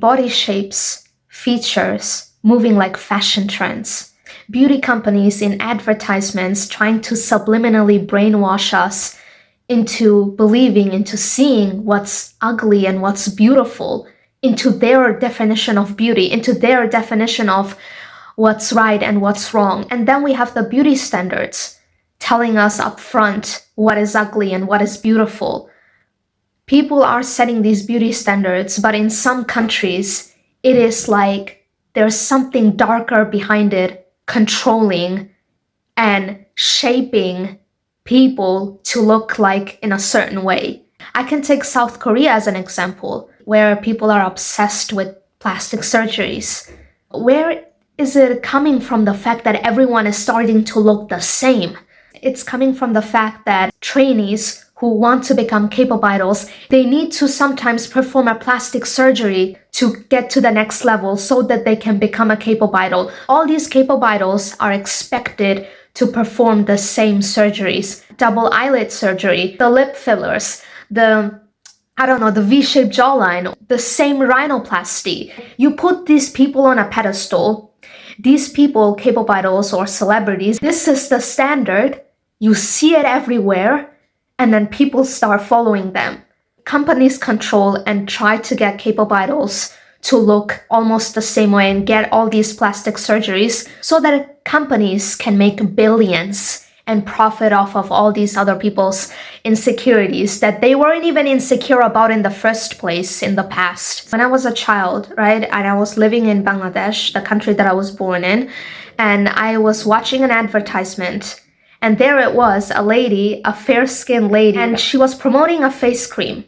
body shapes, features, moving like fashion trends. Beauty companies in advertisements trying to subliminally brainwash us into believing, into seeing what's ugly and what's beautiful, into their definition of beauty, into their definition of what's right and what's wrong. And then we have the beauty standards telling us up front what is ugly and what is beautiful. People are setting these beauty standards, but in some countries, it is like there's something darker behind it, controlling and shaping people to look like in a certain way. I can take South Korea as an example, where people are obsessed with plastic surgeries. Where is it coming from, the fact that everyone is starting to look the same? It's coming from the fact that trainees who want to become K-pop idols, they need to sometimes perform a plastic surgery to get to the next level so that they can become a K-pop idol. All these K-pop idols are expected to perform the same surgeries. Double eyelid surgery, the lip fillers, the V-shaped jawline, the same rhinoplasty. You put these people on a pedestal. These people, K-pop idols or celebrities, this is the standard. You see it everywhere, and then people start following them. Companies control and try to get K-pop idols to look almost the same way and get all these plastic surgeries so that companies can make billions and profit off of all these other people's insecurities that they weren't even insecure about in the first place in the past. When I was a child, right, and I was living in Bangladesh, the country that I was born in, and I was watching an advertisement, and there it was, a lady, a fair-skinned lady, and she was promoting a face cream.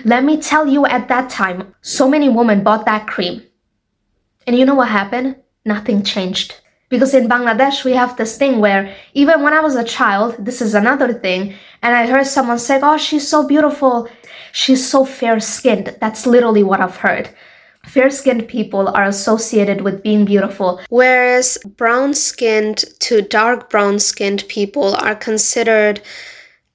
Let me tell you, at that time, so many women bought that cream. And you know what happened? Nothing changed. Because in Bangladesh, we have this thing where even when I was a child, this is another thing, and I heard someone say, oh, she's so beautiful, she's so fair-skinned. That's literally what I've heard. Fair-skinned people are associated with being beautiful, whereas brown-skinned to dark brown-skinned people are considered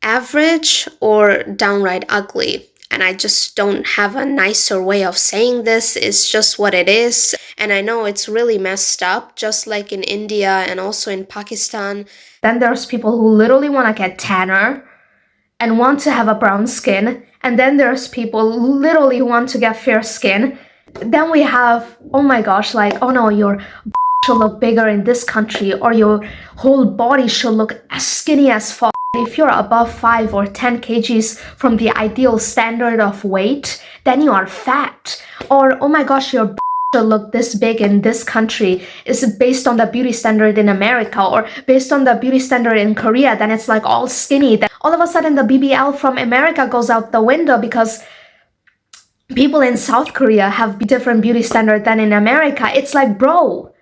average or downright ugly. And I just don't have a nicer way of saying this. It's just what it is. And I know it's really messed up, just like in India and also in Pakistan. Then there's people who literally want to get tanner and want to have a brown skin. And then there's people who literally want to get fair skin. Then we have, oh my gosh, like, oh no, your should look bigger in this country, or your whole body should look as skinny as fuck. If you're above 5 or 10 kgs from the ideal standard of weight, then you are fat. Or, oh my gosh, your should look this big in this country. Is it based on the beauty standard in America, or based on the beauty standard in Korea? Then it's like all skinny. Then all of a sudden the BBL from America goes out the window because people in South Korea have different beauty standard than in America. It's like, bro,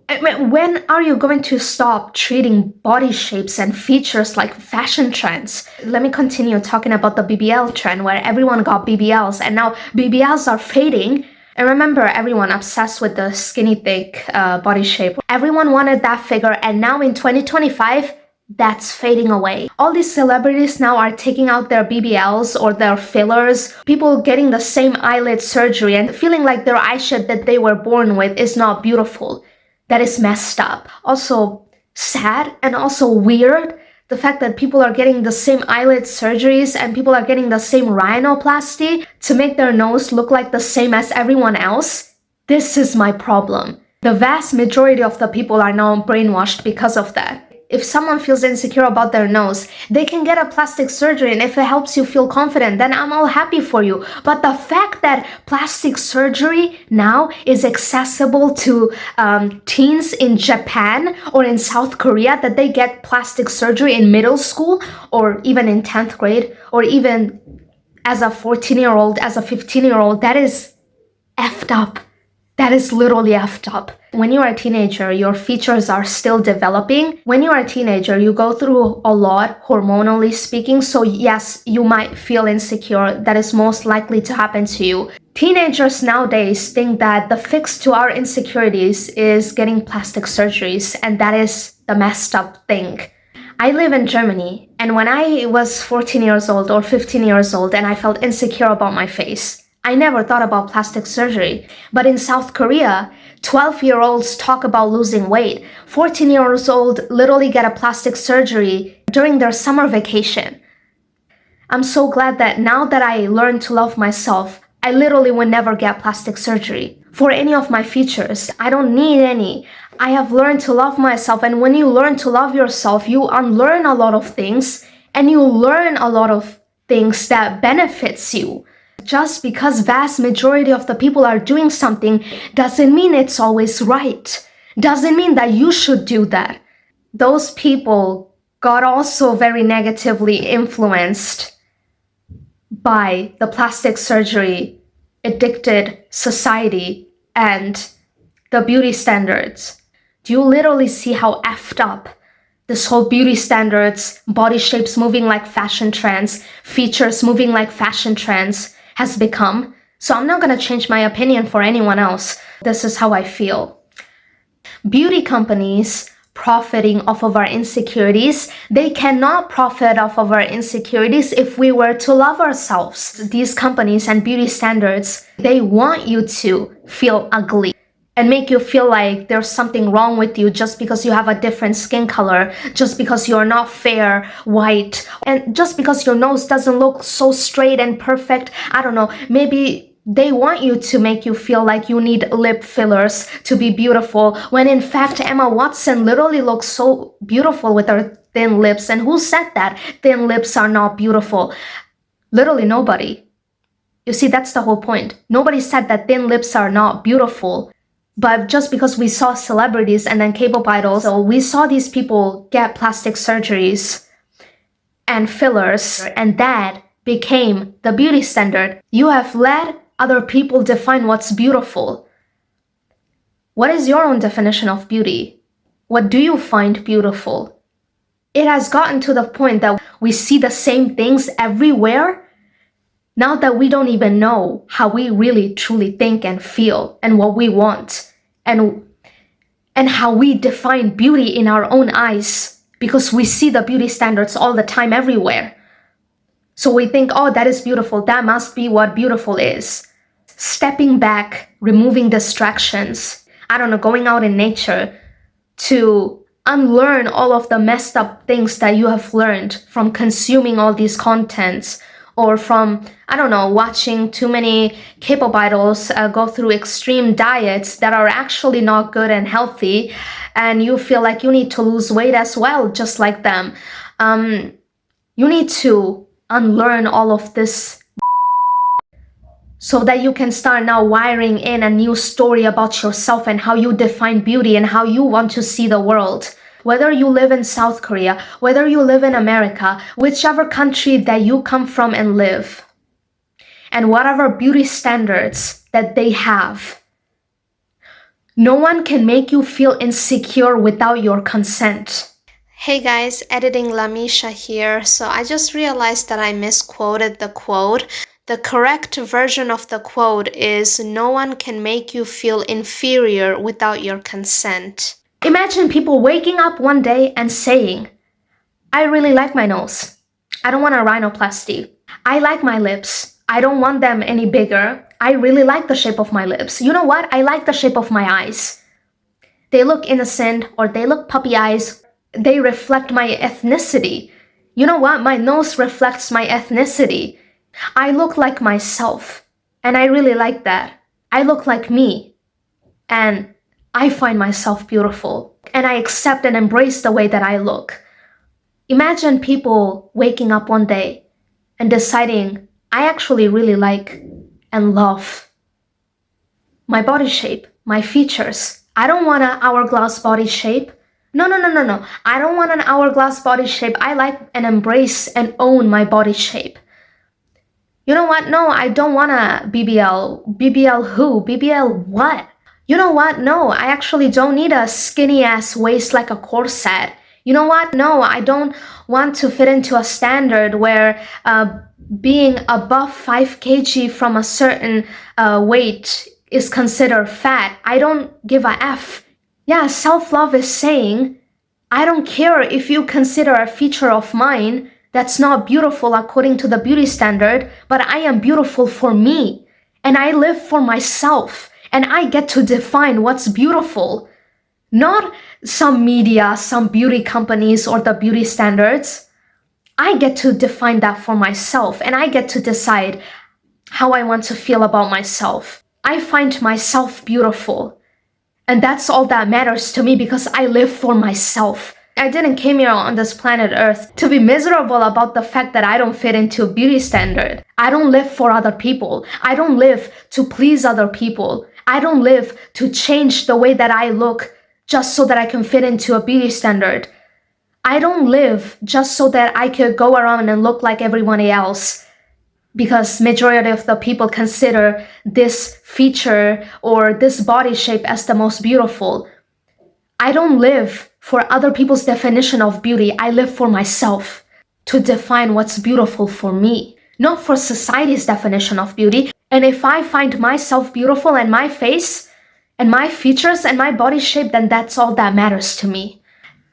I mean, when are you going to stop treating body shapes and features like fashion trends? Let me continue talking about the BBL trend, where everyone got BBLs and now BBLs are fading. And remember, everyone obsessed with the skinny thick body shape. Everyone wanted that figure, and now in 2025, that's fading away. All these celebrities now are taking out their BBLs or their fillers. People getting the same eyelid surgery and feeling like their eye shape that they were born with is not beautiful. That is messed up. Also sad and also weird. The fact that people are getting the same eyelid surgeries and people are getting the same rhinoplasty to make their nose look like the same as everyone else. This is my problem. The vast majority of the people are now brainwashed because of that. If someone feels insecure about their nose, they can get a plastic surgery, and if it helps you feel confident, then I'm all happy for you. But the fact that plastic surgery now is accessible to teens in Japan or in South Korea, that they get plastic surgery in middle school or even in 10th grade or even as a 14-year-old, as a 15-year-old, that is effed up. That is literally effed up. When you are a teenager, your features are still developing. When you are a teenager, you go through a lot, hormonally speaking. So yes, you might feel insecure. That is most likely to happen to you. Teenagers nowadays think that the fix to our insecurities is getting plastic surgeries, and that is the messed up thing. I live in Germany, and when I was 14 years old or 15 years old and I felt insecure about my face, I never thought about plastic surgery. But in South Korea, 12-year-olds talk about losing weight. 14-year-olds literally get a plastic surgery during their summer vacation. I'm so glad that now that I learned to love myself, I literally would never get plastic surgery for any of my features. I don't need any. I have learned to love myself, and when you learn to love yourself, you unlearn a lot of things, and you learn a lot of things that benefits you. Just because vast majority of the people are doing something doesn't mean it's always right. Doesn't mean that you should do that. Those people got also very negatively influenced by the plastic surgery addicted society and the beauty standards. Do you literally see how effed up this whole beauty standards, body shapes moving like fashion trends, features moving like fashion trends has become? So I'm not going to change my opinion for anyone else. This is how I feel. Beauty companies profiting off of our insecurities, they cannot profit off of our insecurities if we were to love ourselves. These companies and beauty standards, they want you to feel ugly and make you feel like there's something wrong with you just because you have a different skin color, just because you're not fair, white, and just because your nose doesn't look so straight and perfect. I don't know, maybe they want you to make you feel like you need lip fillers to be beautiful, when in fact Emma Watson literally looks so beautiful with her thin lips. And who said that thin lips are not beautiful? Literally nobody. You see, that's the whole point. Nobody said that thin lips are not beautiful. But just because we saw celebrities and then K-pop idols, so we saw these people get plastic surgeries and fillers, and that became the beauty standard. You have let other people define what's beautiful. What is your own definition of beauty? What do you find beautiful? It has gotten to the point that we see the same things everywhere. Now that we don't even know how we really truly think and feel and what we want and how we define beauty in our own eyes, because we see the beauty standards all the time everywhere. So we think, oh, that is beautiful. That must be what beautiful is. Stepping back, removing distractions, I don't know, going out in nature to unlearn all of the messed up things that you have learned from consuming all these contents, or from, I don't know, watching too many K-pop idols go through extreme diets that are actually not good and healthy, and you feel like you need to lose weight as well, just like them. You need to unlearn all of this so that you can start now wiring in a new story about yourself and how you define beauty and how you want to see the world. Whether you live in South Korea, whether you live in America, whichever country that you come from and live, and whatever beauty standards that they have, no one can make you feel insecure without your consent. Hey guys, editing Lamisha here. So I just realized that I misquoted the quote. The correct version of the quote is, no one can make you feel inferior without your consent. Imagine people waking up one day and saying, I really like my nose. I don't want a rhinoplasty. I like my lips. I don't want them any bigger. I really like the shape of my lips. You know what? I like the shape of my eyes. They look innocent, or they look puppy eyes. They reflect my ethnicity. You know what? My nose reflects my ethnicity. I look like myself, and I really like that. I look like me, and I find myself beautiful, and I accept and embrace the way that I look. Imagine people waking up one day and deciding, I actually really like and love my body shape, my features. I don't want an hourglass body shape. No. I don't want an hourglass body shape. I like and embrace and own my body shape. You know what? No, I don't want a BBL. BBL who? BBL what? You know what? No, I actually don't need a skinny ass waist like a corset. You know what? No, I don't want to fit into a standard where being above 5 kg from a certain weight is considered fat. I don't give a F. Yeah, self-love is saying, I don't care if you consider a feature of mine that's not beautiful according to the beauty standard, but I am beautiful for me. And I live for myself. And I get to define what's beautiful. Not some media, some beauty companies, or the beauty standards. I get to define that for myself. And I get to decide how I want to feel about myself. I find myself beautiful. And that's all that matters to me because I live for myself. I didn't came here on this planet Earth to be miserable about the fact that I don't fit into a beauty standard. I don't live for other people. I don't live to please other people. I don't live to change the way that I look just so that I can fit into a beauty standard. I don't live just so that I could go around and look like everyone else, because majority of the people consider this feature or this body shape as the most beautiful. I don't live for other people's definition of beauty. I live for myself to define what's beautiful for me, not for society's definition of beauty. And if I find myself beautiful and my face and my features and my body shape, then that's all that matters to me.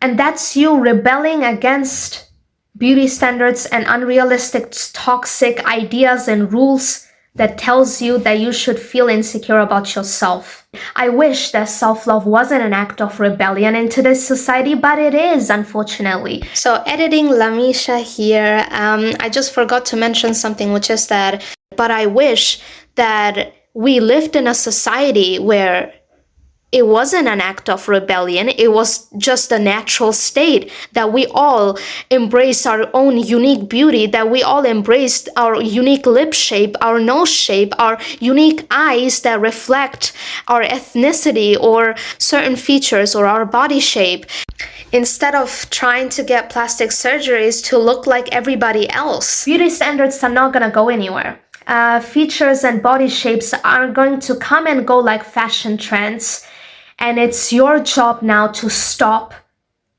And that's you rebelling against beauty standards and unrealistic, toxic ideas and rules that tells you that you should feel insecure about yourself. I wish that self-love wasn't an act of rebellion in today's society, but it is, unfortunately. So editing Lamisha here, I just forgot to mention something, which is that, but I wish that we lived in a society where it wasn't an act of rebellion. It was just a natural state that we all embrace our own unique beauty, that we all embraced our unique lip shape, our nose shape, our unique eyes that reflect our ethnicity or certain features or our body shape, instead of trying to get plastic surgeries to look like everybody else. Beauty standards are not gonna go anywhere. Features and body shapes are going to come and go like fashion trends. And it's your job now to stop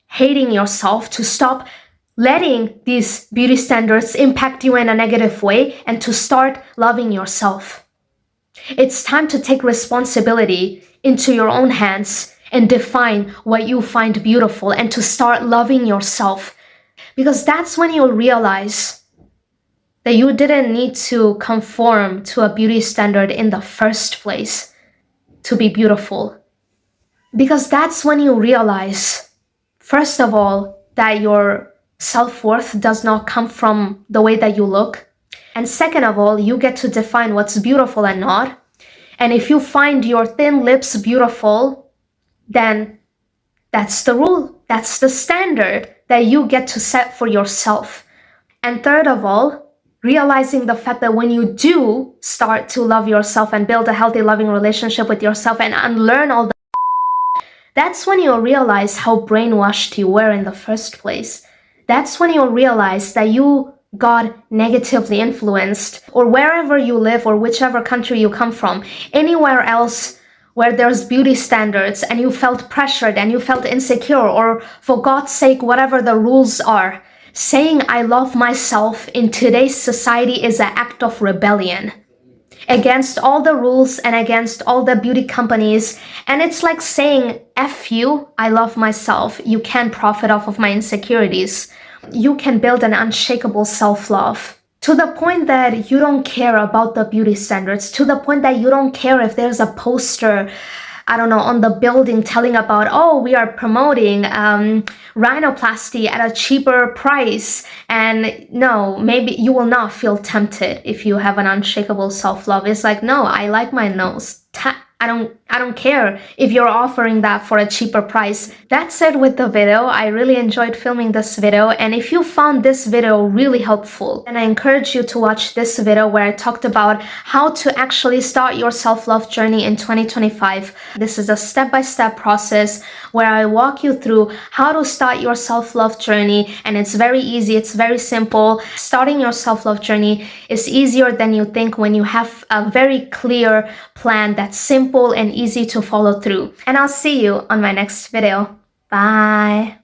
hating yourself, to stop letting these beauty standards impact you in a negative way, and to start loving yourself. It's time to take responsibility into your own hands and define what you find beautiful and to start loving yourself. Because that's when you'll realize that you didn't need to conform to a beauty standard in the first place to be beautiful. Because that's when you realize, first of all, that your self-worth does not come from the way that you look. And second of all, you get to define what's beautiful and not. And if you find your thin lips beautiful, then that's the rule. That's the standard that you get to set for yourself. And third of all, realizing the fact that when you do start to love yourself and build a healthy, loving relationship with yourself and unlearn all the that's when you'll realize how brainwashed you were in the first place. That's when you'll realize that you got negatively influenced, or wherever you live or whichever country you come from, anywhere else where there's beauty standards and you felt pressured and you felt insecure, or for God's sake, whatever the rules are, saying I love myself in today's society is an act of rebellion against all the rules and against all the beauty companies. And it's like saying, F you, I love myself. You can't profit off of my insecurities. You can build an unshakable self-love to the point that you don't care about the beauty standards, to the point that you don't care if there's a poster, I don't know, on the building telling about, oh, we are promoting rhinoplasty at a cheaper price. And no, maybe you will not feel tempted if you have an unshakable self-love. It's like, no, I like my nose. I don't care if you're offering that for a cheaper price. That's it with the video. I really enjoyed filming this video. And if you found this video really helpful, then I encourage you to watch this video where I talked about how to actually start your self-love journey in 2025. This is a step-by-step process where I walk you through how to start your self-love journey. And it's very easy. It's very simple. Starting your self-love journey is easier than you think when you have a very clear plan that's simple and easy to follow through. And I'll see you on my next video. Bye.